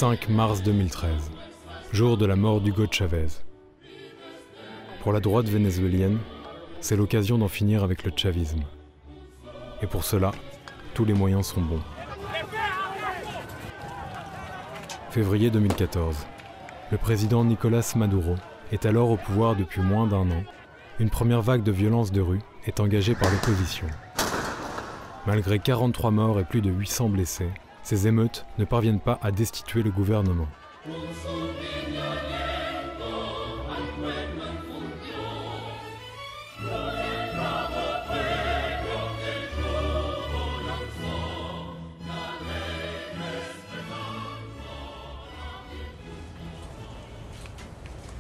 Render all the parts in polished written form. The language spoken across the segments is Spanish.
5 mars 2013, jour de la mort d'Hugo Chavez. Pour la droite vénézuélienne, c'est l'occasion d'en finir avec le chavisme. Et pour cela, tous les moyens sont bons. Février 2014. Le président Nicolás Maduro est alors au pouvoir depuis moins d'1 an. Une première vague de violence de rue est engagée par l'opposition. Malgré 43 morts et plus de 800 blessés, ces émeutes ne parviennent pas à destituer le gouvernement.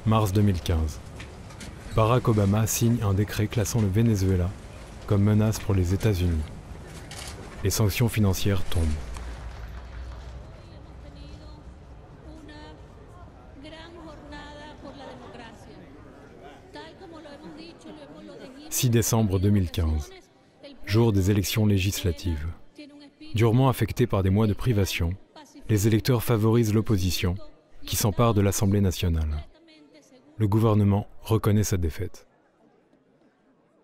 Mars 2015. Barack Obama signe un décret classant le Venezuela comme menace pour les États-Unis. Les sanctions financières tombent. « 6 décembre 2015, jour des élections législatives. Durement affectés par des mois de privation, les électeurs favorisent l'opposition qui s'empare de l'Assemblée nationale. Le gouvernement reconnaît sa défaite.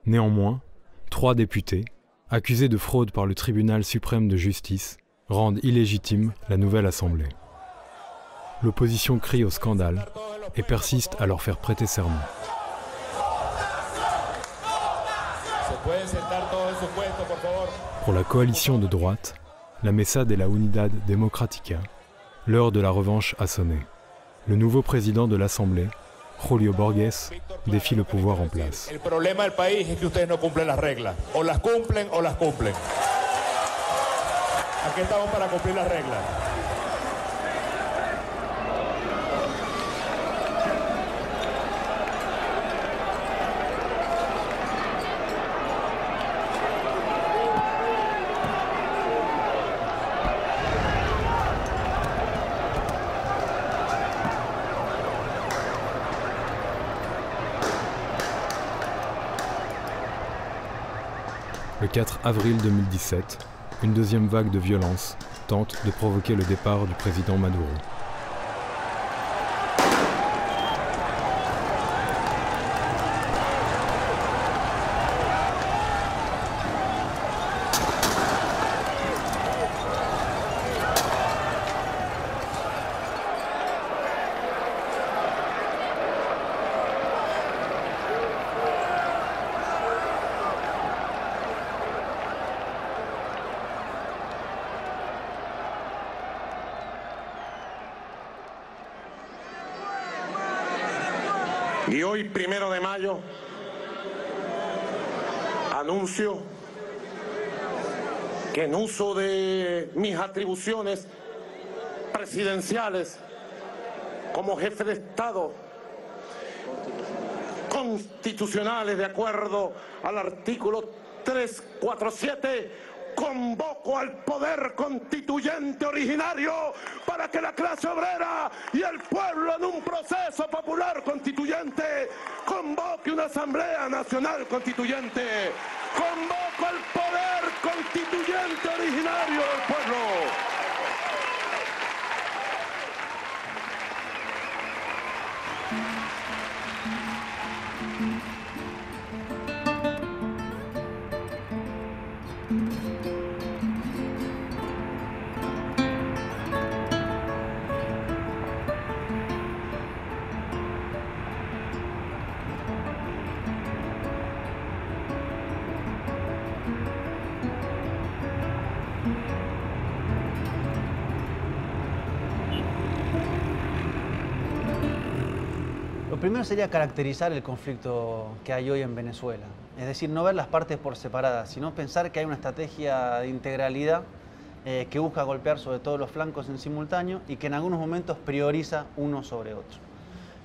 Néanmoins, 3 députés, accusés de fraude par le tribunal suprême de justice, rendent illégitime la nouvelle Assemblée. L'opposition crie au scandale et persiste à leur faire prêter serment. Pour la coalition de droite, la Mesa de la Unidad Democrática, l'heure de la revanche a sonné. Le nouveau président de l'Assemblée, Julio Borges, défie le pouvoir en place. El problema del país es que ustedes no cumplen las reglas. O las cumplen o las cumplen. Aquí estamos para cumplir las reglas. Le 4 avril 2017, une deuxième vague de violence tente de provoquer le départ du président Maduro. Y hoy, 1 de mayo, anuncio que en uso de mis atribuciones presidenciales como jefe de Estado, constitucionales de acuerdo al artículo 347, convoco al poder constituyente originario para que la clase obrera y el pueblo en un proceso popular constituyente convoque una Asamblea Nacional Constituyente. Convoco al poder constituyente originario del pueblo. Lo primero sería caracterizar el conflicto que hay hoy en Venezuela. Es decir, no ver las partes por separadas, sino pensar que hay una estrategia de integralidad que busca golpear sobre todos los flancos en simultáneo y que en algunos momentos prioriza uno sobre otro.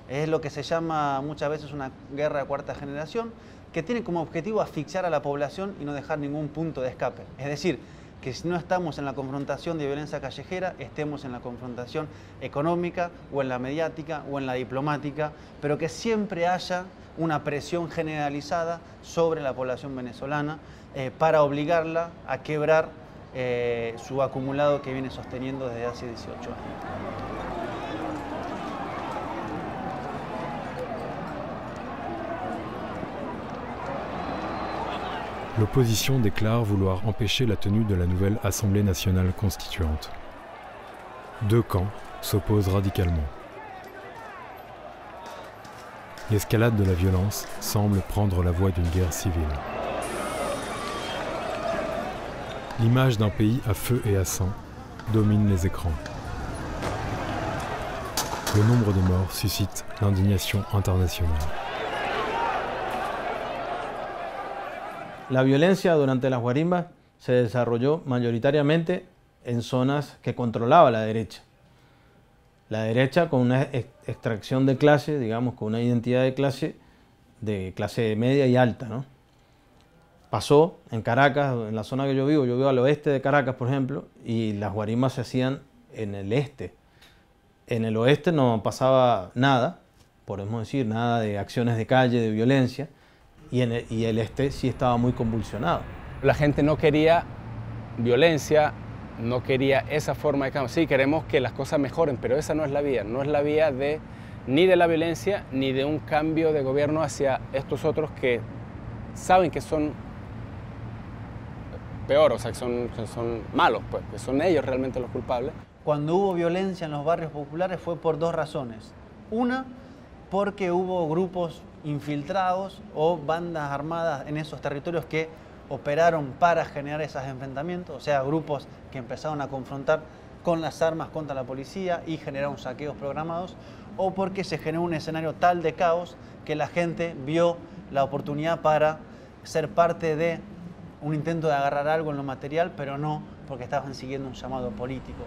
Es lo que se llama muchas veces una guerra de cuarta generación, que tiene como objetivo asfixiar a la población y no dejar ningún punto de escape. Es decir, que si no estamos en la confrontación de violencia callejera, estemos en la confrontación económica o en la mediática o en la diplomática, pero que siempre haya una presión generalizada sobre la población venezolana para obligarla a quebrar su acumulado que viene sosteniendo desde hace 18 años. l'opposition déclare vouloir empêcher la tenue de la nouvelle Assemblée nationale constituante. Deux camps s'opposent radicalement. L'escalade de la violence semble prendre la voie d'une guerre civile. L'image d'un pays à feu et à sang domine les écrans. Le nombre de morts suscite l'indignation internationale. La violencia durante las guarimbas se desarrolló mayoritariamente en zonas que controlaba la derecha. La derecha con una extracción de clase, digamos, con una identidad de clase media y alta, ¿no? Pasó en Caracas, en la zona que yo vivo al oeste de Caracas, por ejemplo, y las guarimbas se hacían en el este. En el oeste no pasaba nada, podemos decir, nada de acciones de calle, de violencia, y el este sí estaba muy convulsionado. La gente no quería violencia, no quería esa forma de cambio. Sí, queremos que las cosas mejoren, pero esa no es la vía. No es la vía ni de la violencia, ni de un cambio de gobierno hacia estos otros que saben que son peor, o sea, que son malos, pues, que son ellos realmente los culpables. Cuando hubo violencia en los barrios populares fue por dos razones. Una, porque hubo grupos infiltrados o bandas armadas en esos territorios que operaron para generar esos enfrentamientos, o sea, grupos que empezaron a confrontar con las armas contra la policía y generaron saqueos programados, o porque se generó un escenario tal de caos que la gente vio la oportunidad para ser parte de un intento de agarrar algo en lo material, pero no porque estaban siguiendo un llamado político.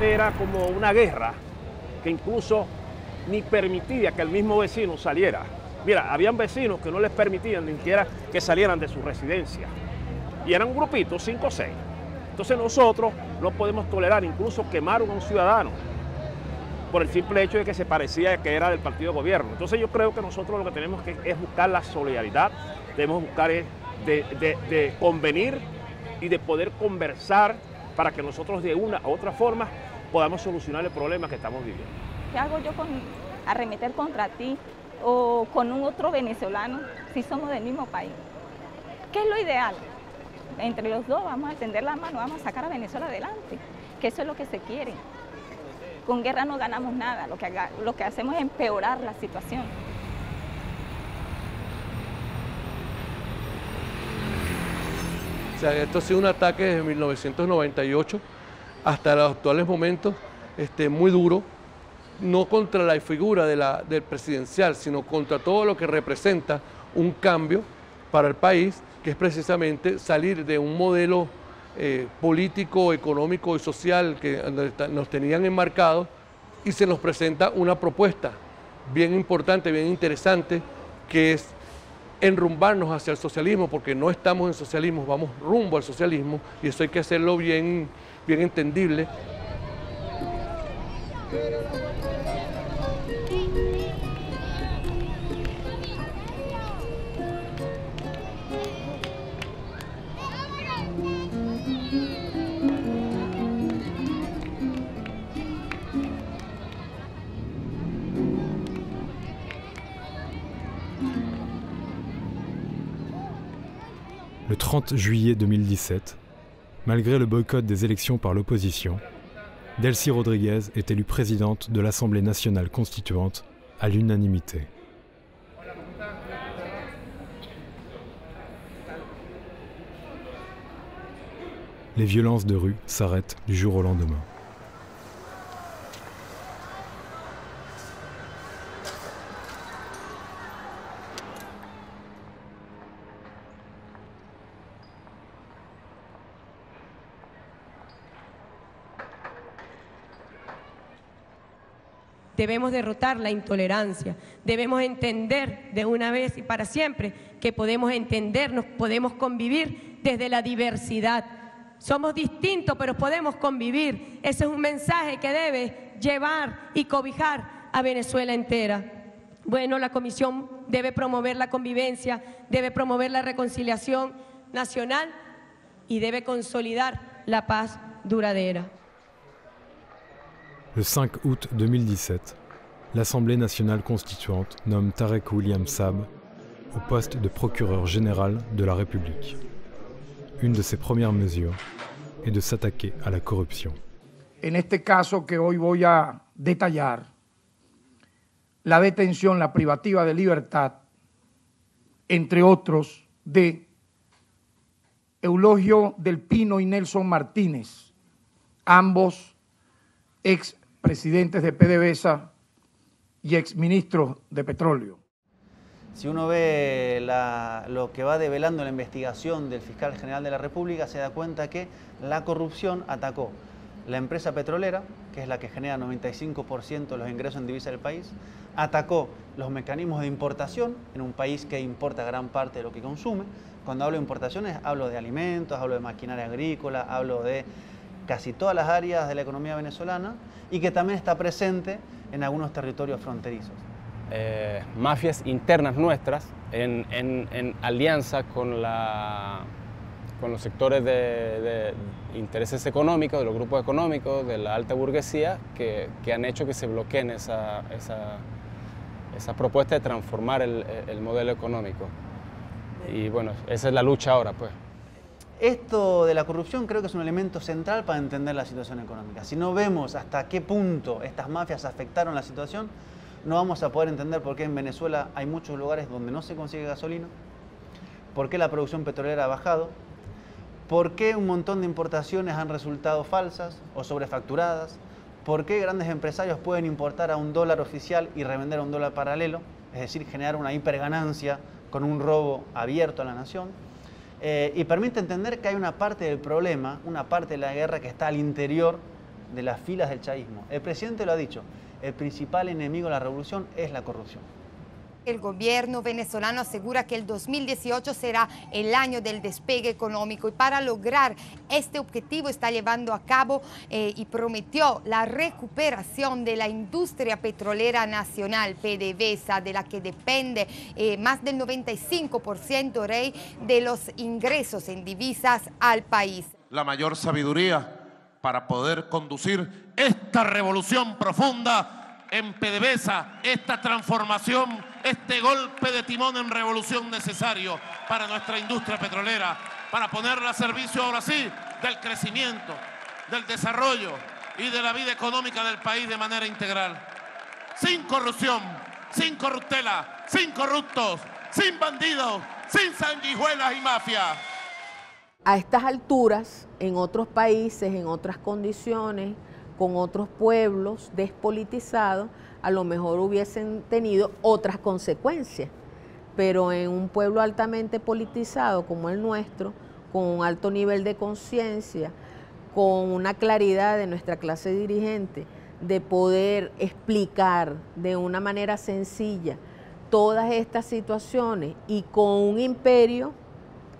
Era como una guerra que incluso ni permitía que el mismo vecino saliera. Mira, habían vecinos que no les permitían ni siquiera que salieran de su residencia. Y eran grupitos, 5 o 6. Entonces nosotros no podemos tolerar incluso quemaron a un ciudadano por el simple hecho de que se parecía que era del partido de gobierno. Entonces yo creo que nosotros lo que tenemos que es buscar la solidaridad, debemos buscar de convenir y de poder conversar para que nosotros de una u otra forma podamos solucionar el problema que estamos viviendo. ¿Qué hago yo con arremeter contra ti o con un otro venezolano si somos del mismo país? ¿Qué es lo ideal? Entre los dos vamos a tender la mano, vamos a sacar a Venezuela adelante, que eso es lo que se quiere. Con guerra no ganamos nada, lo que hacemos es empeorar la situación. O sea, esto ha sido un ataque desde 1998 hasta los actuales momentos, muy duro, no contra la figura del presidencial, sino contra todo lo que representa un cambio para el país, que es precisamente salir de un modelo político, económico y social que nos tenían enmarcados, y se nos presenta una propuesta bien importante, bien interesante, que es enrumbarnos hacia el socialismo, porque no estamos en socialismo, vamos rumbo al socialismo, y eso hay que hacerlo bien entendible. Le 30 juillet 2017, malgré le boycott des élections par l'opposition, Delcy Rodríguez est élue présidente de l'Assemblée nationale constituante à l'unanimité. Les violences de rue s'arrêtent du jour au lendemain. Debemos derrotar la intolerancia, debemos entender de una vez y para siempre que podemos entendernos, podemos convivir desde la diversidad. Somos distintos, pero podemos convivir. Ese es un mensaje que debe llevar y cobijar a Venezuela entera. Bueno, la Comisión debe promover la convivencia, debe promover la reconciliación nacional y debe consolidar la paz duradera. Le 5 août 2017, l'Assemblée nationale constituante nomme Tarek William Saab au poste de procureur général de la République. Une de ses premières mesures est de s'attaquer à la corruption. En este caso que hoy voy a detallar, la detención, la privativa de libertad, entre otros, de Eulogio del Pino y Nelson Martínez, ambos expresidentes de PDVSA y exministros de petróleo. Si uno ve lo que va develando la investigación del fiscal general de la República, se da cuenta que la corrupción atacó la empresa petrolera, que es la que genera 95% de los ingresos en divisa del país, atacó los mecanismos de importación en un país que importa gran parte de lo que consume. Cuando hablo de importaciones, hablo de alimentos, hablo de maquinaria agrícola, hablo de casi todas las áreas de la economía venezolana y que también está presente en algunos territorios fronterizos. Mafias internas nuestras en alianza con los sectores de intereses económicos, de los grupos económicos, de la alta burguesía, que han hecho que se bloqueen esa propuesta de transformar el modelo económico. Y bueno, esa es la lucha ahora, pues. Esto de la corrupción creo que es un elemento central para entender la situación económica. Si no vemos hasta qué punto estas mafias afectaron la situación, no vamos a poder entender por qué en Venezuela hay muchos lugares donde no se consigue gasolina, por qué la producción petrolera ha bajado, por qué un montón de importaciones han resultado falsas o sobrefacturadas, por qué grandes empresarios pueden importar a $1 oficial y revender a $1 paralelo, es decir, generar una hiperganancia con un robo abierto a la nación. Y permite entender que hay una parte del problema, una parte de la guerra que está al interior de las filas del chavismo. El presidente lo ha dicho, el principal enemigo de la revolución es la corrupción. El gobierno venezolano asegura que el 2018 será el año del despegue económico y para lograr este objetivo está llevando a cabo y prometió la recuperación de la industria petrolera nacional, PDVSA, de la que depende más del 95% de los ingresos en divisas al país. La mayor sabiduría para poder conducir esta revolución profunda en PDVSA, esta transformación, este golpe de timón en revolución necesario para nuestra industria petrolera, para ponerla a servicio ahora sí del crecimiento, del desarrollo y de la vida económica del país de manera integral. Sin corrupción, sin corruptela, sin corruptos, sin bandidos, sin sanguijuelas y mafias. A estas alturas, en otros países, en otras condiciones, con otros pueblos despolitizados, a lo mejor hubiesen tenido otras consecuencias. Pero en un pueblo altamente politizado como el nuestro, con un alto nivel de conciencia, con una claridad de nuestra clase dirigente, de poder explicar de una manera sencilla todas estas situaciones y con un imperio,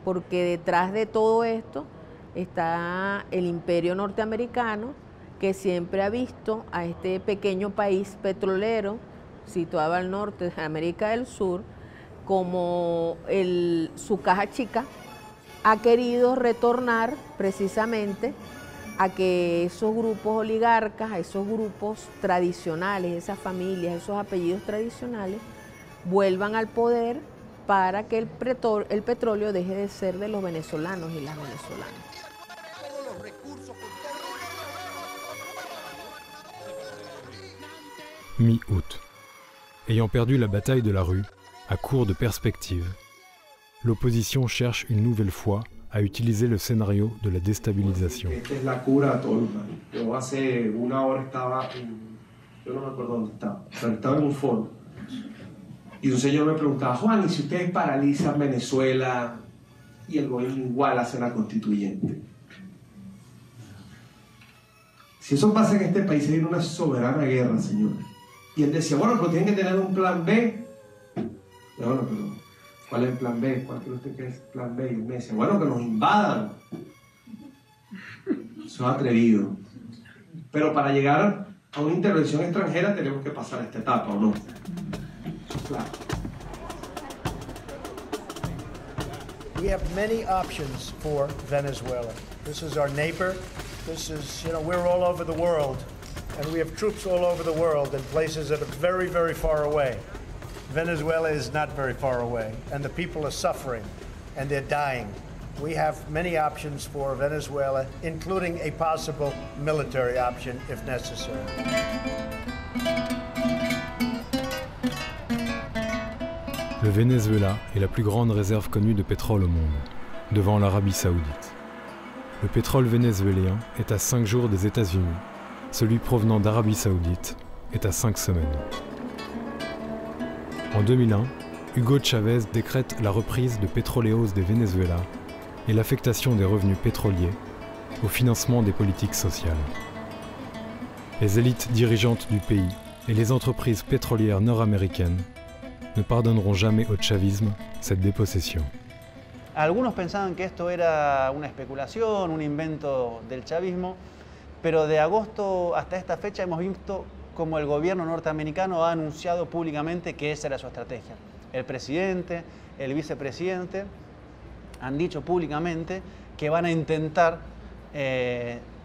porque detrás de todo esto está el imperio norteamericano, que siempre ha visto a este pequeño país petrolero situado al norte de América del Sur como su caja chica. Ha querido retornar precisamente a que esos grupos oligarcas, a esos grupos tradicionales, esas familias, esos apellidos tradicionales, vuelvan al poder para que el petróleo deje de ser de los venezolanos y las venezolanas. Mi-août. Ayant perdu la bataille de la rue, à court de perspectives, l'opposition cherche une nouvelle fois à utiliser le scénario de la déstabilisation. Esta es la cura a todo el mal. Yo hace una hora estaba yo no me acuerdo dónde estaba, pero estaba en un foro. Y un señor me preguntaba, Juan, ¿y si ustedes paralizan Venezuela y el gobierno igual hace la constituyente? Si eso pasa en este país, hay una soberana guerra, señores. Y él decía, bueno, pero tienen que tener un plan B. Y bueno, pero ¿cuál es el plan B? ¿Cuál cree usted que es el plan B? Y él me decía, bueno, que nos invadan. Eso es atrevido. Pero para llegar a una intervención extranjera tenemos que pasar esta etapa, ¿o no? Claro. We have many options for Venezuela. This is our neighbor. This is, we're all over the world, and we have troops all over the world in places that are very, very far away. Venezuela is not very far away, and the people are suffering, and they're dying. We have many options for Venezuela, including a possible military option if necessary. Le Venezuela est la plus grande réserve connue de pétrole au monde, devant l'Arabie Saoudite. Le pétrole vénézuélien est à 5 jours des États-Unis. Celui provenant d'Arabie Saoudite est à 5 semaines. En 2001, Hugo Chavez décrète la reprise de Petróleos de Venezuela et l'affectation des revenus pétroliers au financement des politiques sociales. Les élites dirigeantes du pays et les entreprises pétrolières nord-américaines ne pardonneront jamais au chavisme cette dépossession. Algunos pensaban que esto era una especulación, un invento del chavismo, pero de agosto hasta esta fecha hemos visto como el gobierno norteamericano ha anunciado públicamente que esa era su estrategia. El presidente, el vicepresidente han dicho públicamente que van a intentar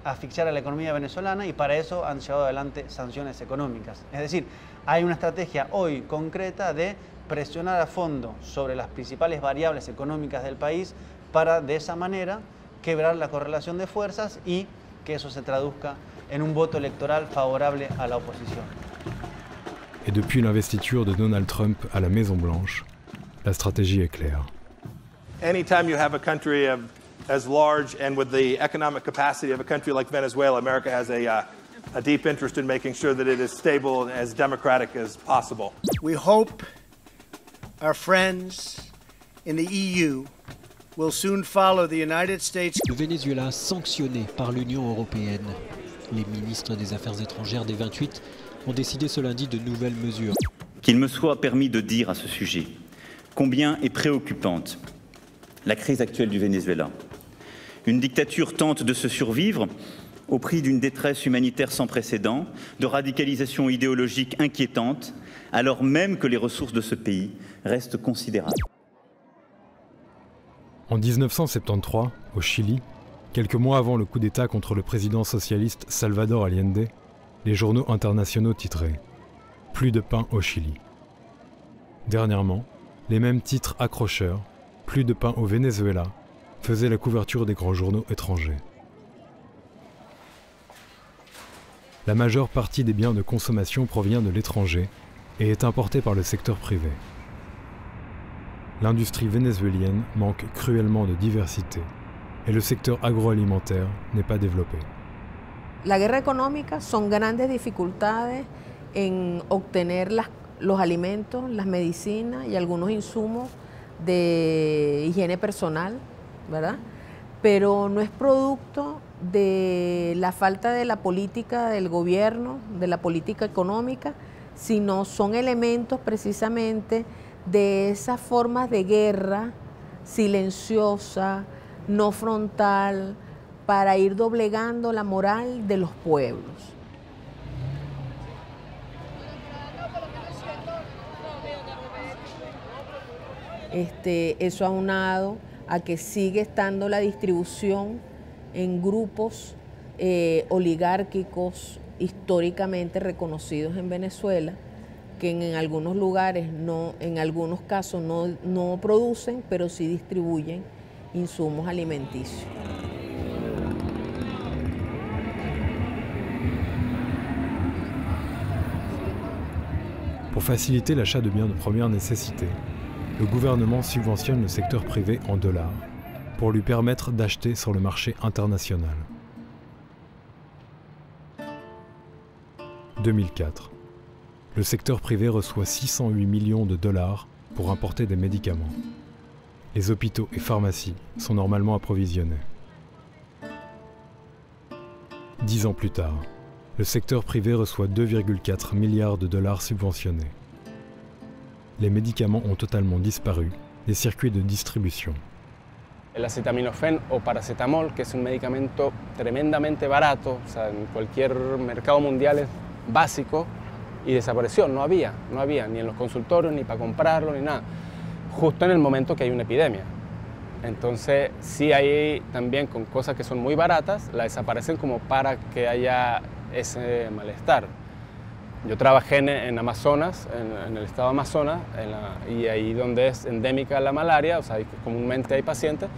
asfixiar a la economía venezolana y para eso han llevado adelante sanciones económicas. Es decir, hay una estrategia hoy concreta de presionar a fondo sobre las principales variables económicas del país para de esa manera quebrar la correlación de fuerzas y que eso se traduzca en un voto electoral favorable a la oposición. Et depuis l'investiture de Donald Trump à la Maison-Blanche, la stratégie est claire. Anytime you have a country as large and with the economic capacity of a country like Venezuela, America has a deep interest in making sure that it is stable and as democratic as possible. We hope our friends in the EU will soon follow the United States. Le Venezuela sanctionné par l'Union européenne. Les ministres des Affaires étrangères des 28 ont décidé ce lundi de nouvelles mesures. Qu'il me soit permis de dire à ce sujet combien est préoccupante la crise actuelle du Venezuela. Une dictature tente de se survivre au prix d'une détresse humanitaire sans précédent, de radicalisation idéologique inquiétante, alors même que les ressources de ce pays restent considérables. En 1973, au Chili, quelques mois avant le coup d'État contre le président socialiste Salvador Allende, les journaux internationaux titraient « Plus de pain au Chili ». Dernièrement, les mêmes titres accrocheurs « Plus de pain au Venezuela » faisaient la couverture des grands journaux étrangers. La majeure partie des biens de consommation provient de l'étranger et est importée par le secteur privé. L'industrie vénézuélienne manque cruellement de diversité et le secteur agroalimentaire n'est pas développé. La guerra económica son grandes dificultades en obtener los alimentos, las medicinas y algunos insumos de higiene personal, ¿verdad? Pero no es producto de la falta de la política del gobierno, de la política económica, sino son elementos precisamente de esas formas de guerra silenciosa, no frontal, para ir doblegando la moral de los pueblos. Eso aunado a que sigue estando la distribución en grupos oligárquicos históricamente reconocidos en Venezuela, que en algunos lugares, en algunos casos no producen, pero sí distribuyen insumos alimenticios. Pour faciliter l'achat de biens de première nécessité, le gouvernement subventionne le secteur privé en dollars pour lui permettre d'acheter sur le marché international. 2004. Le secteur privé reçoit 608 millions de dollars pour importer des médicaments. Les hôpitaux et pharmacies sont normalement approvisionnés. 10 ans plus tard, le secteur privé reçoit 2,4 milliards de dollars subventionnés. Les médicaments ont totalement disparu des circuits de distribution. El acetaminofén o paracetamol, que es un medicamento tremendamente barato, o sea, en cualquier mercado mundial es básico, y desapareció, no había ni en los consultorios, ni para comprarlo, ni nada, justo en el momento que hay una epidemia. entonces sí hay también con cosas que son muy baratas, las desaparecen como para que haya ese malestar. Yo trabajé en Amazonas, en el estado de Amazonas, y ahí donde es endémica la malaria, o sea, comúnmente hay pacientes.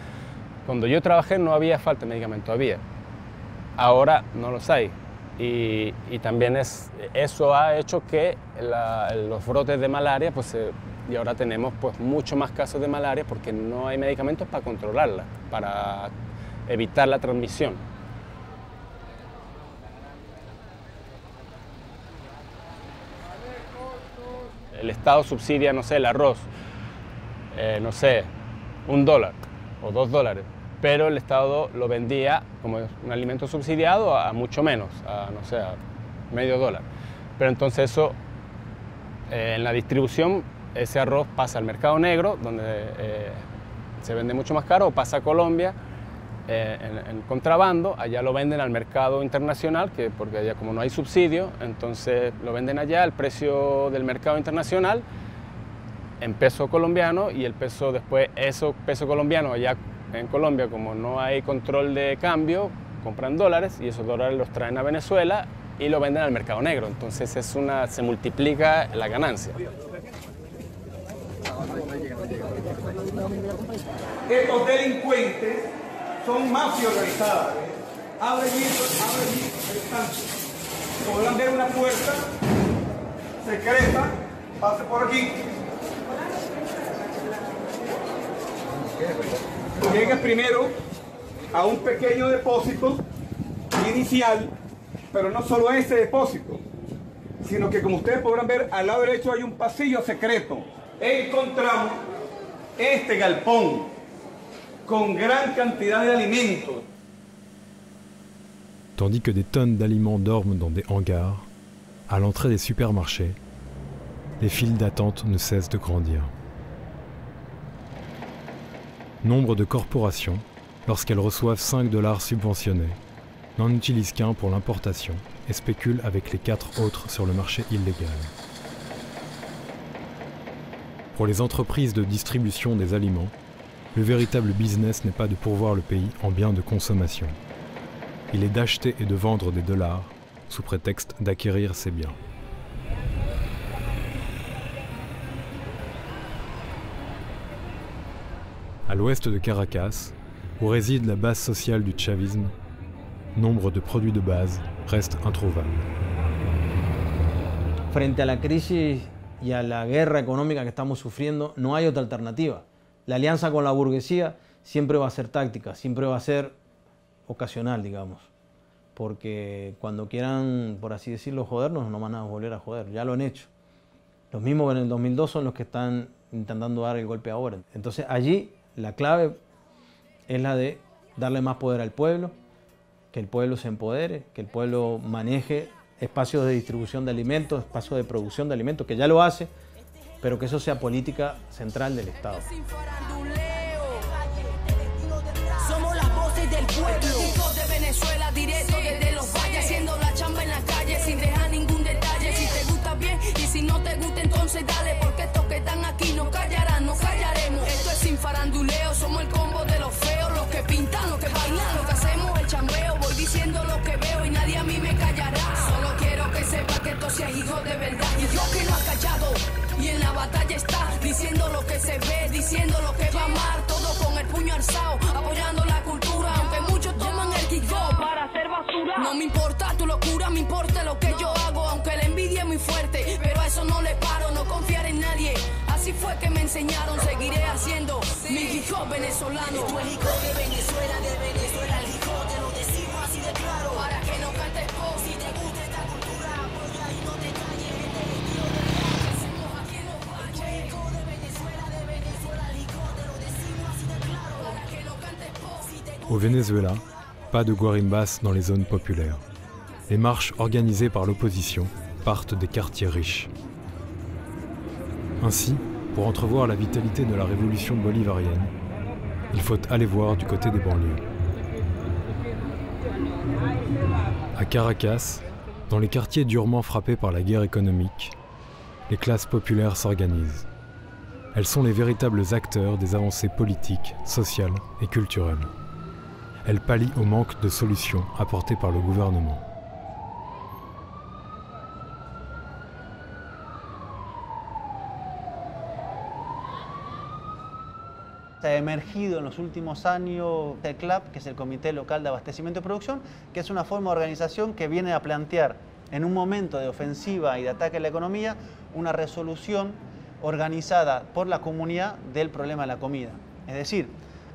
Cuando yo trabajé no había falta de medicamento, había. Ahora no los hay. Y también eso ha hecho que los brotes de malaria, pues, y ahora tenemos pues, mucho más casos de malaria porque no hay medicamentos para controlarla, para evitar la transmisión. El Estado subsidia, no sé, el arroz, no sé, $1 o $2, pero el Estado lo vendía como un alimento subsidiado a mucho menos, a, no sé, a $0.50. Pero entonces eso, en la distribución, ese arroz pasa al mercado negro, donde se vende mucho más caro, o pasa a Colombia en contrabando, allá lo venden al mercado internacional, porque allá como no hay subsidio, entonces lo venden allá al precio del mercado internacional, en peso colombiano, y el peso después, peso colombiano allá en Colombia, como no hay control de cambio, compran dólares y esos dólares los traen a Venezuela y lo venden al mercado negro. Entonces se multiplica la ganancia. Estos delincuentes son mafia organizada. Abren el estanque. Podrán ver una puerta secreta. Pase por aquí. Llega primero a un pequeño depósito inicial, pero no solo ese depósito, sino que como ustedes podrán ver, al lado derecho hay un pasillo secreto. Encontramos este galpón con gran cantidad de alimentos. Tandis que des tonnes d'aliments dorment dans des hangars, à l'entrée des supermarchés, les files d'attente ne cessent de grandir. Nombre de corporations, lorsqu'elles reçoivent $5 subventionnés, n'en utilisent qu'un pour l'importation et spéculent avec les 4 autres sur le marché illégal. Pour les entreprises de distribution des aliments, le véritable business n'est pas de pourvoir le pays en biens de consommation. Il est d'acheter et de vendre des dollars sous prétexte d'acquérir ces biens. À l'ouest de Caracas, où réside la base sociale du chavisme, nombre de produits de base restent introuvables. Frente a la crisis y a la guerra económica que estamos sufriendo, no hay otra alternativa. La alianza con la burguesía siempre va a ser táctica, siempre va a ser ocasional, digamos. Porque cuando quieran, por así decirlo, jodernos, no van a volver a joder. Ya lo han hecho. Los mismos en el 2002 son los que están intentando dar el golpe ahora. Entonces allí la clave es la de darle más poder al pueblo, que el pueblo se empodere, que el pueblo maneje espacios de distribución de alimentos, espacios de producción de alimentos, que ya lo hace, pero que eso sea política central del Estado. Somos las voces del pueblo. Hijos de Venezuela, directo desde los valles, haciendo la chamba en la calle sin dejar ningún detalle. Si te gusta bien y si no te gusta entonces dale, porque estos que están aquí no callarán, no callaremos. Esto es sin faranduleo, somos el combo de los feos, los que pintan, los que bailan, lo que hacemos el chambeo. Voy diciendo lo que veo y nadie a mí me callará. Solo quiero que sepa que esto sea hijo de verdad. Y yo que no ha callado y en la batalla está diciendo lo que se ve, diciendo lo que va mal, todo con el puño alzado, apoyando la cultura, aunque muchos toman el kick-off para hacer basura. No me importa tu locura, me importa lo que yo hago, aunque la envidia es muy fuerte, pero a eso no le paro, no confiar en nadie. Así fue que me enseñaron, seguiré haciendo mi hip-hop venezolano. Tú el hip-hop de Venezuela, el hip-hop te lo decimos así de claro, para que no cantes pop. Si te gusta esta cultura, apoya y no te calles, este es el tío de verdad. Hacemos aquí en los valles. El hip-hop de Venezuela, el hip-hop te lo decimos así de claro, para que no cantes pop. Si te gusta. Au Venezuela, pas de guarimbas dans les zones populaires. Les marches organisées par l'opposition partent des quartiers riches. Ainsi, pour entrevoir la vitalité de la révolution bolivarienne, il faut aller voir du côté des banlieues. À Caracas, dans les quartiers durement frappés par la guerre économique, les classes populaires s'organisent. Elles sont les véritables acteurs des avancées politiques, sociales et culturelles. Elles pallient au manque de solutions apportées par le gouvernement. Ha emergido en los últimos años el CLAP, que es el Comité Local de Abastecimiento y Producción, que es una forma de organización que viene a plantear en un momento de ofensiva y de ataque a la economía una resolución organizada por la comunidad del problema de la comida. Es decir,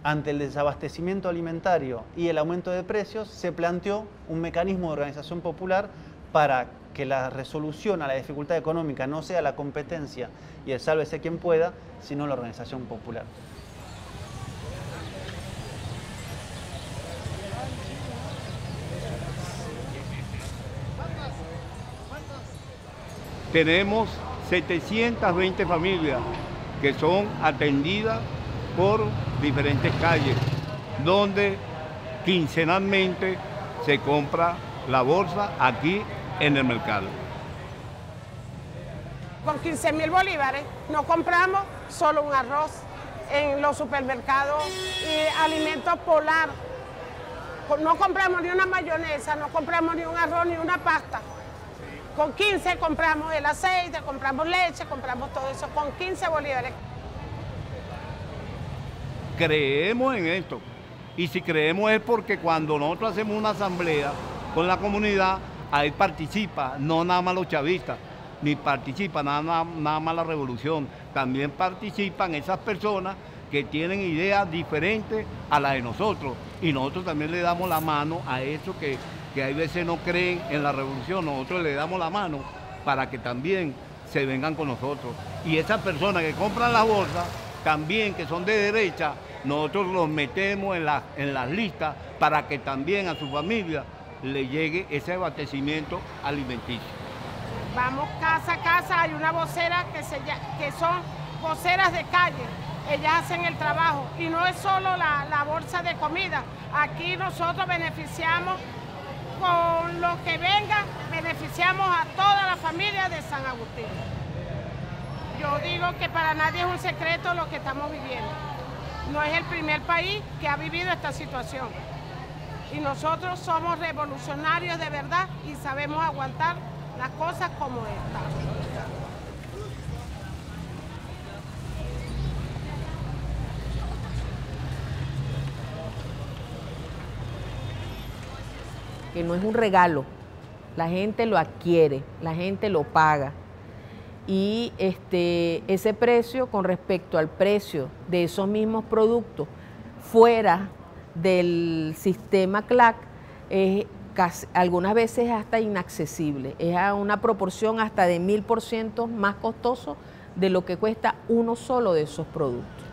ante el desabastecimiento alimentario y el aumento de precios, se planteó un mecanismo de organización popular para que la resolución a la dificultad económica no sea la competencia y el sálvese quien pueda, sino la organización popular. Tenemos 720 familias que son atendidas por diferentes calles, donde quincenalmente se compra la bolsa aquí en el mercado. Con 15.000 bolívares no compramos solo un arroz en los supermercados y alimentos polar. No compramos ni una mayonesa, no compramos ni un arroz ni una pasta. Con 15 compramos el aceite, compramos leche, compramos todo eso, con 15 bolívares. Creemos en esto, y si creemos es porque cuando nosotros hacemos una asamblea con la comunidad, ahí participa, no nada más los chavistas, ni participa nada más la revolución, también participan esas personas que tienen ideas diferentes a las de nosotros, y nosotros también le damos la mano a eso que hay veces no creen en la revolución, nosotros le damos la mano para que también se vengan con nosotros. Y esas personas que compran las bolsas, también que son de derecha, nosotros los metemos en las listas para que también a su familia le llegue ese abastecimiento alimenticio. Vamos casa a casa, hay una vocera que son voceras de calle. Ellas hacen el trabajo y no es solo la bolsa de comida. Aquí nosotros beneficiamos, con lo que venga, beneficiamos a toda la familia de San Agustín. Yo digo que para nadie es un secreto lo que estamos viviendo. No es el primer país que ha vivido esta situación. Y nosotros somos revolucionarios de verdad y sabemos aguantar las cosas como están. Que no es un regalo, la gente lo adquiere, la gente lo paga. Y ese precio con respecto al precio de esos mismos productos fuera del sistema CLAC es algunas veces hasta inaccesible, es a una proporción hasta de 1000% más costoso de lo que cuesta uno solo de esos productos.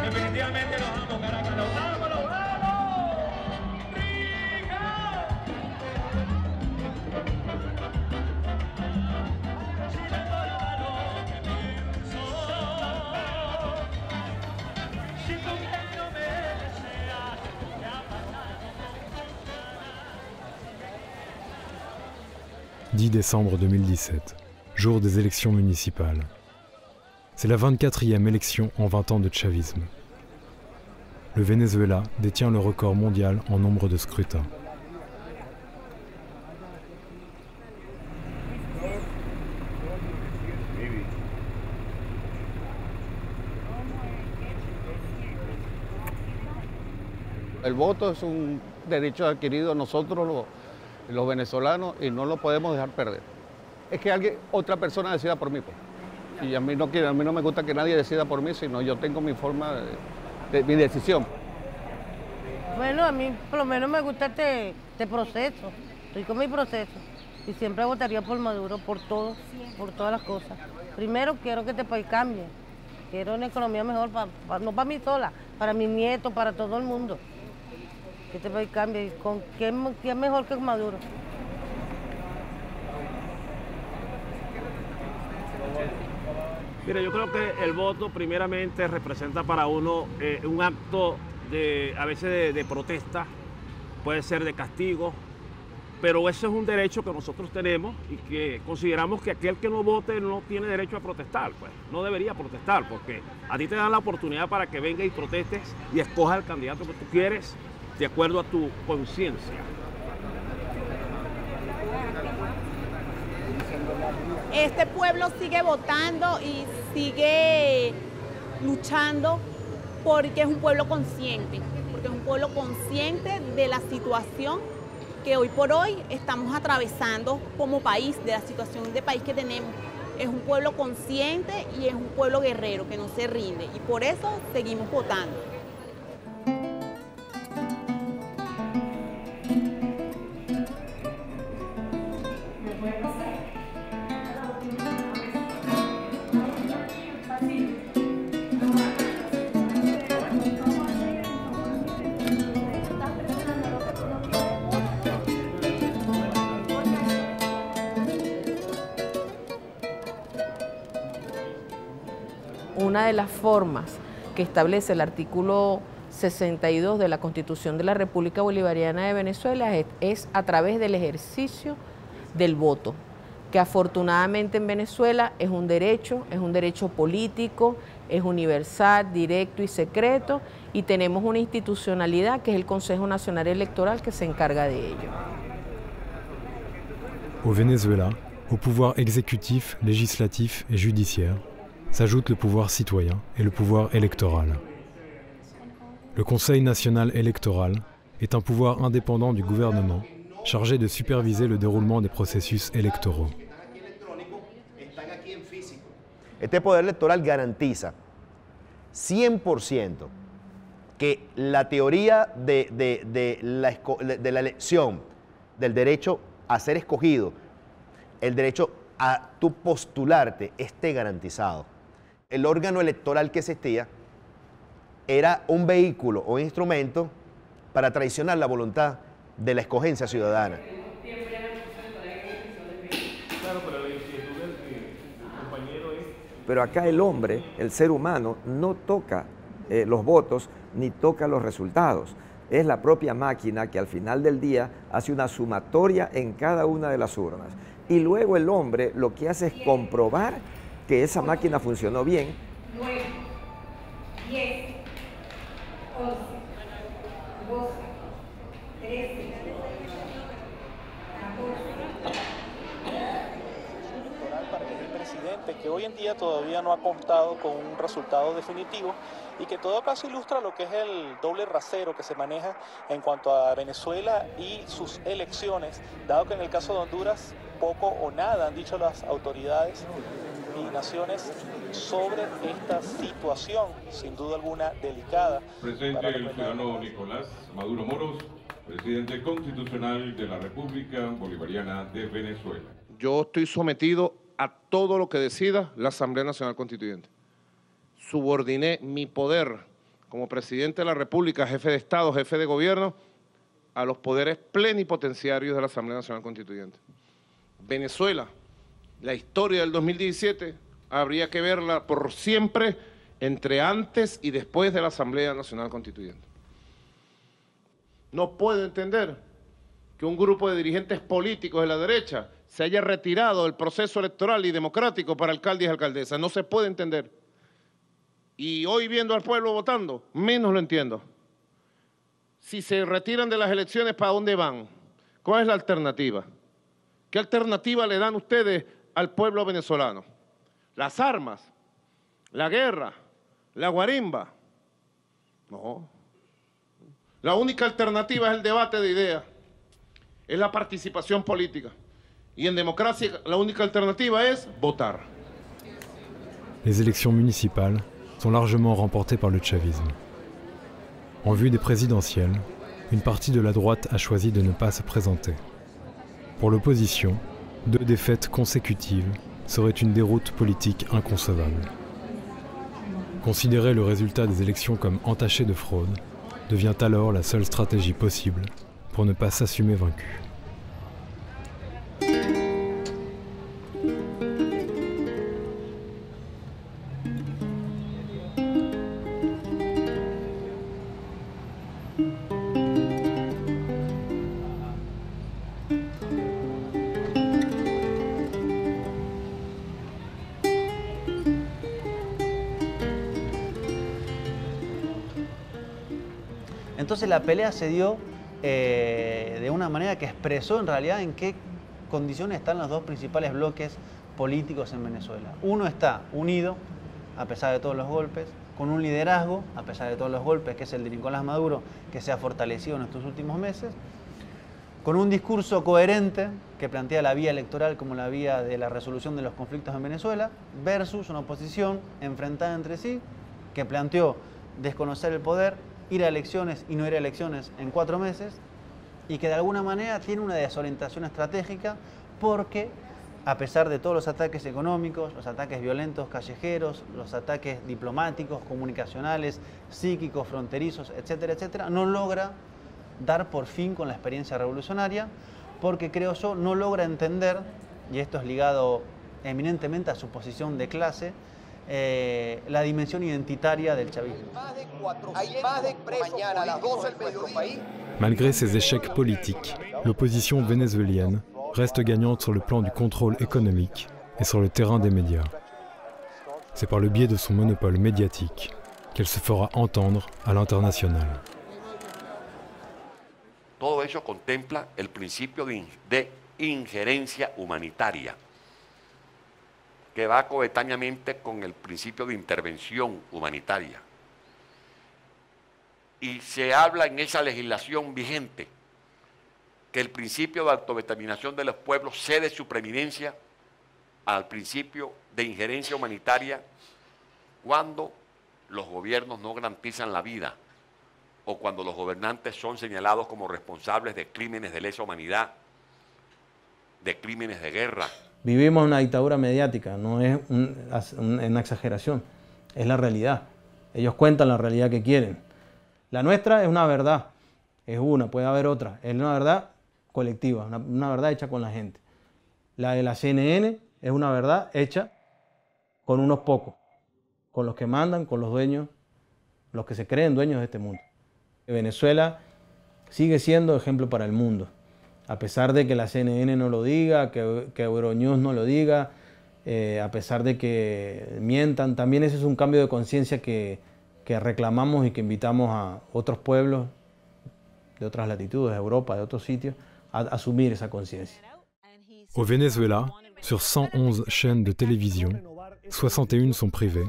Definitivamente los amo, Caracas, los amo, los amo. Si tú que no me deseas, ya pasado. 10 décembre 2017, jour des élections municipales. C'est la 24e élection en 20 ans de chavisme. Le Venezuela détient le record mondial en nombre de scrutins. El voto es un derecho adquirido a nosotros los venezolanos y no lo podemos dejar perder. Es que otra persona decida por mí, pues. Y a mí no me gusta que nadie decida por mí, sino yo tengo mi forma mi decisión. Bueno, a mí por lo menos me gusta este proceso, estoy con mi proceso y siempre votaría por Maduro por todo, por todas las cosas. Primero quiero que este país cambie, quiero una economía mejor, no para mí sola, para mis nietos, para todo el mundo. Que este país cambie, y con ¿quién mejor que Maduro? Mira, yo creo que el voto primeramente representa para uno un acto a veces de protesta, puede ser de castigo, pero ese es un derecho que nosotros tenemos y que consideramos que aquel que no vote no tiene derecho a protestar, pues no debería protestar, porque a ti te dan la oportunidad para que vengas y protestes y escojas el candidato que tú quieres de acuerdo a tu conciencia. Este pueblo sigue votando y sigue luchando porque es un pueblo consciente, de la situación que hoy por hoy estamos atravesando como país, de la situación de país que tenemos. Es un pueblo consciente y es un pueblo guerrero que no se rinde y por eso seguimos votando. Una de las formas que establece el artículo 62 de la Constitución de la República Bolivariana de Venezuela es a través del ejercicio del voto, que afortunadamente en Venezuela es un derecho político, es universal, directo y secreto, y tenemos una institucionalidad que es el Consejo Nacional Electoral que se encarga de ello. Au Venezuela, au pouvoir exécutif, législatif et judiciaire, s'ajoute le pouvoir citoyen et le pouvoir électoral. Le Conseil national électoral est un pouvoir indépendant du gouvernement chargé de superviser le déroulement des processus électoraux. Este poder electoral garantiza 100% que la teoría de la elección, del derecho a ser escogido, el derecho a tú postularte, esté garantizado. El órgano electoral que existía era un vehículo o instrumento para traicionar la voluntad de la escogencia ciudadana. Pero acá el hombre, el ser humano, no toca los votos ni toca los resultados. Es la propia máquina que al final del día hace una sumatoria en cada una de las urnas. Y luego el hombre lo que hace es comprobar que esa máquina funcionó bien. 9, 10, 11, 12, 13, 14. Para el presidente, que hoy en día todavía no ha contado con un resultado definitivo y que en todo caso ilustra lo que es el doble rasero que se maneja en cuanto a Venezuela y sus elecciones, dado que en el caso de Honduras poco o nada han dicho las autoridades y naciones sobre esta situación, sin duda alguna delicada. Presente el ciudadano Nicolás Maduro Moros, presidente constitucional de la República Bolivariana de Venezuela. Yo estoy sometido a todo lo que decida la Asamblea Nacional Constituyente. Subordiné mi poder como presidente de la República, jefe de Estado, jefe de gobierno, a los poderes plenipotenciarios de la Asamblea Nacional Constituyente. Venezuela, la historia del 2017, habría que verla por siempre entre antes y después de la Asamblea Nacional Constituyente. No puedo entender que un grupo de dirigentes políticos de la derecha se haya retirado del proceso electoral y democrático para alcaldes y alcaldesas. No se puede entender. Y hoy viendo al pueblo votando, menos lo entiendo. Si se retiran de las elecciones, ¿para dónde van? ¿Cuál es la alternativa? ¿Qué alternativa le dan ustedes al pueblo venezolano? ¿Las armas? ¿La guerra? ¿La guarimba? No. La única alternativa es el debate de ideas, es la participación política. Y en democracia la única alternativa es votar. Les élections municipales sont largement remportées par le chavisme. En vue des présidentielles, une partie de la droite a choisi de ne pas se présenter. Pour l'opposition, 2 défaites consécutives seraient une déroute politique inconcevable. Considérer le résultat des élections comme entaché de fraude devient alors la seule stratégie possible pour ne pas s'assumer vaincu. Entonces la pelea se dio de una manera que expresó en realidad en qué condiciones están los dos principales bloques políticos en Venezuela. Uno está unido, a pesar de todos los golpes, con un liderazgo, a pesar de todos los golpes, que es el de Nicolás Maduro, que se ha fortalecido en estos últimos meses, con un discurso coherente que plantea la vía electoral como la vía de la resolución de los conflictos en Venezuela, versus una oposición enfrentada entre sí, que planteó desconocer el poder, ir a elecciones y no ir a elecciones en 4 meses, y que de alguna manera tiene una desorientación estratégica porque, a pesar de todos los ataques económicos, los ataques violentos callejeros, los ataques diplomáticos, comunicacionales, psíquicos, fronterizos, etcétera, etcétera, no logra dar por fin con la experiencia revolucionaria, porque creo yo no logra entender, y esto es ligado eminentemente a su posición de clase, la dimensión identitaria del chavismo. Malgré ses échecs politiques, l'opposition vénézuélienne reste gagnante sur le plan du contrôle économique et sur le terrain des médias. C'est par le biais de son monopole médiatique qu'elle se fera entendre à l'international. Todo eso contempla el principio de injerencia humanitaria, que va coetáneamente con el principio de intervención humanitaria. Y se habla en esa legislación vigente que el principio de autodeterminación de los pueblos cede su preeminencia al principio de injerencia humanitaria cuando los gobiernos no garantizan la vida o cuando los gobernantes son señalados como responsables de crímenes de lesa humanidad, de crímenes de guerra. Vivimos una dictadura mediática, no es una exageración, es la realidad. Ellos cuentan la realidad que quieren. La nuestra es una verdad, es una, puede haber otra, es una verdad colectiva, una verdad hecha con la gente. La de la CNN es una verdad hecha con unos pocos, con los que mandan, con los dueños, los que se creen dueños de este mundo. Venezuela sigue siendo ejemplo para el mundo, a pesar de que la CNN no lo diga, que Euronews no lo diga, a pesar de que mientan. También ese es un cambio de conciencia que reclamamos y que invitamos a otros pueblos de otras latitudes, de Europa, de otros sitios, a asumir esa conciencia. Au Venezuela, sur 111 chaînes de télévision, 61 sont privées,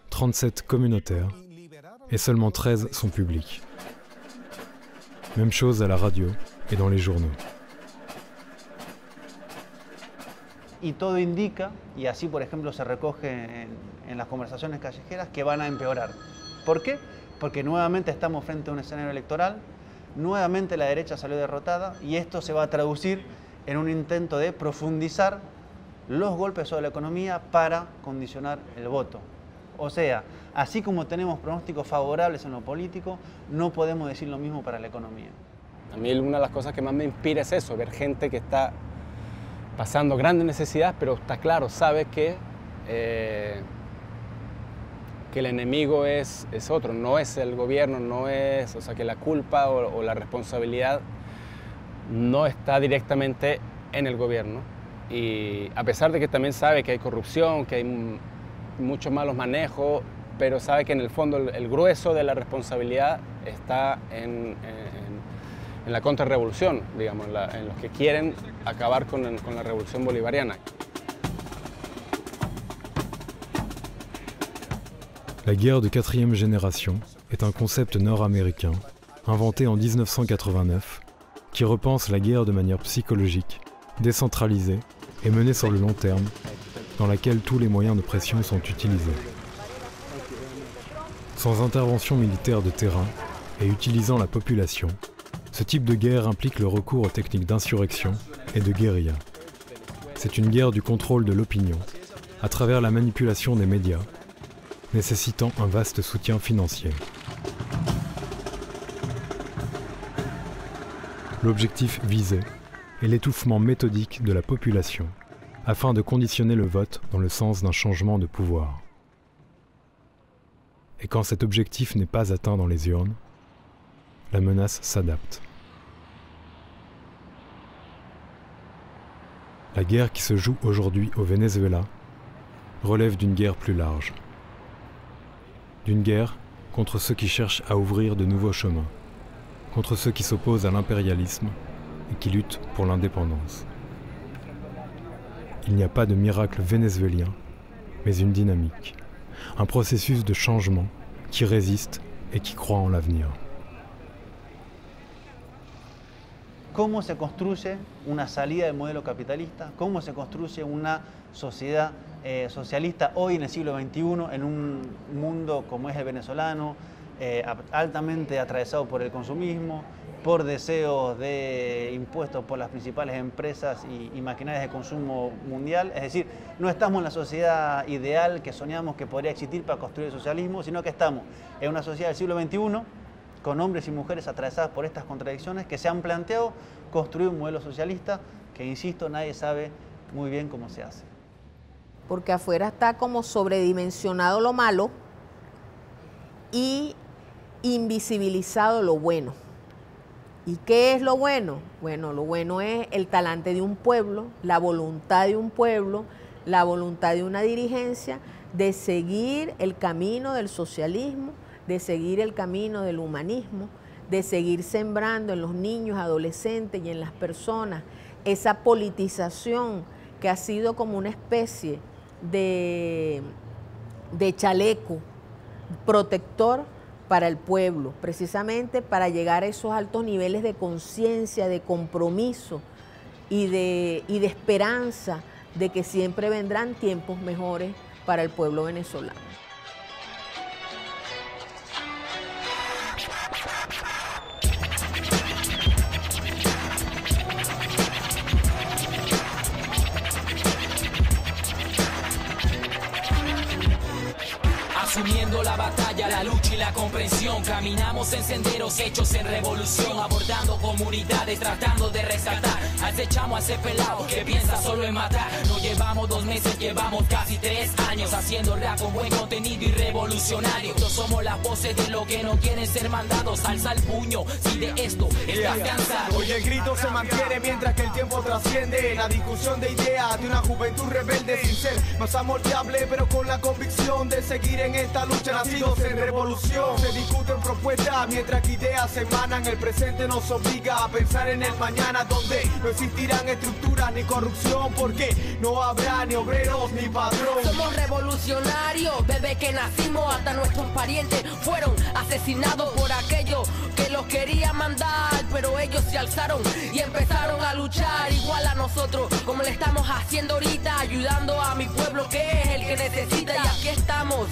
37 communautaires et seulement 13 sont publiques. Même chose à la radio et dans les journaux. Y todo indica, y así por ejemplo se recoge en las conversaciones callejeras, que van a empeorar. ¿Por qué? Porque nuevamente estamos frente a un escenario electoral, nuevamente la derecha salió derrotada y esto se va a traducir en un intento de profundizar los golpes sobre la economía para condicionar el voto. O sea, así como tenemos pronósticos favorables en lo político, no podemos decir lo mismo para la economía. A mí una de las cosas que más me inspira es eso, ver gente que está pasando grandes necesidades, pero está claro, sabe que el enemigo es otro, no es el gobierno, no es, o sea, que la culpa o la responsabilidad no está directamente en el gobierno. Y a pesar de que también sabe que hay corrupción, que hay muchos malos manejos, pero sabe que en el fondo el grueso de la responsabilidad está en la contrarrevolución, digamos, en los que quieren acabar con la revolución bolivariana. La guerre de 4e génération est un concept nord-américain inventé en 1989 qui repense la guerre de manière psychologique, décentralisée et menée sur le long terme, dans laquelle tous les moyens de pression sont utilisés. Sans intervention militaire de terrain et utilisant la population, ce type de guerre implique le recours aux techniques d'insurrection et de guérilla. C'est une guerre du contrôle de l'opinion, à travers la manipulation des médias, nécessitant un vaste soutien financier. L'objectif visé est l'étouffement méthodique de la population, afin de conditionner le vote dans le sens d'un changement de pouvoir. Et quand cet objectif n'est pas atteint dans les urnes, la menace s'adapte. La guerre qui se joue aujourd'hui au Venezuela relève d'une guerre plus large. D'une guerre contre ceux qui cherchent à ouvrir de nouveaux chemins, contre ceux qui s'opposent à l'impérialisme et qui luttent pour l'indépendance. Il n'y a pas de miracle vénézuélien, mais une dynamique, un processus de changement qui résiste et qui croit en l'avenir. ¿Cómo se construye una salida del modelo capitalista? ¿Cómo se construye una sociedad socialista hoy en el siglo XXI, en un mundo como es el venezolano, altamente atravesado por el consumismo, por deseos de impuestos por las principales empresas y maquinarias de consumo mundial? Es decir, no estamos en la sociedad ideal que soñamos que podría existir para construir el socialismo, sino que estamos en una sociedad del siglo XXI con hombres y mujeres atravesadas por estas contradicciones que se han planteado construir un modelo socialista que, insisto, nadie sabe muy bien cómo se hace. Porque afuera está como sobredimensionado lo malo y invisibilizado lo bueno. ¿Y qué es lo bueno? Bueno, lo bueno es el talante de un pueblo, la voluntad de un pueblo, la voluntad de una dirigencia de seguir el camino del socialismo, de seguir el camino del humanismo, de seguir sembrando en los niños, adolescentes y en las personas esa politización que ha sido como una especie de chaleco protector para el pueblo, precisamente para llegar a esos altos niveles de conciencia, de compromiso y de esperanza de que siempre vendrán tiempos mejores para el pueblo venezolano. Asumiendo la batalla, la lucha y la comprensión, caminamos en senderos hechos en revolución, abordando comunidades, tratando de rescatar. Acechamos a ese pelado que piensa solo en matar. No llevamos 2 meses, llevamos casi 3 años haciendo rap con buen contenido y revolucionario. No somos las voces de los que no quieren ser mandados. Alza el puño si de esto estás cansado. Hoy el grito se mantiene mientras que el tiempo trasciende. La discusión de ideas de una juventud rebelde sin ser más amorteable, pero con la convicción de seguir en esta lucha, nacidos en revolución. Se discuten propuestas mientras que ideas se emanan. El presente nos obliga a pensar en el mañana, donde no existirán estructuras ni corrupción, porque no habrá ni obreros ni patrón. Somos revolucionarios, desde que nacimos hasta nuestros parientes fueron asesinados por aquellos que los querían mandar, pero ellos se alzaron y empezaron a luchar igual a nosotros, como le estamos haciendo ahorita, ayudando a mi pueblo que es el que necesita. Y aquí estamos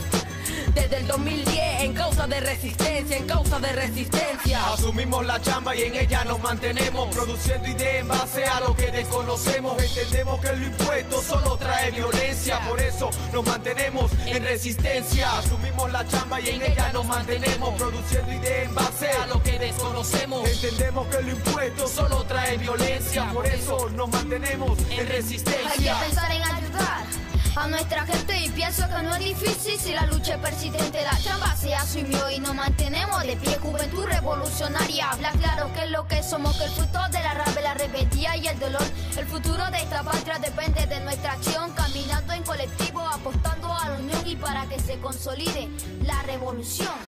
desde el 2010 en causa de resistencia, en causa de resistencia. Asumimos la chamba y en ella nos mantenemos, produciendo ideas en base a lo que desconocemos. Entendemos que lo impuesto solo trae violencia, por eso nos mantenemos en resistencia. Asumimos la chamba y en ella nos mantenemos, produciendo ideas en base a lo que desconocemos. Entendemos que lo impuesto solo trae violencia, por eso nos mantenemos en resistencia. Hay que pensar en ayudar a nuestra gente y pienso que no es difícil si la lucha es persistente. La chamba se asumió y nos mantenemos de pie. Juventud revolucionaria, habla claro que es lo que somos, que el fruto de la rabia, la rebeldía y el dolor. El futuro de esta patria depende de nuestra acción, caminando en colectivo, apostando a la unión y para que se consolide la revolución.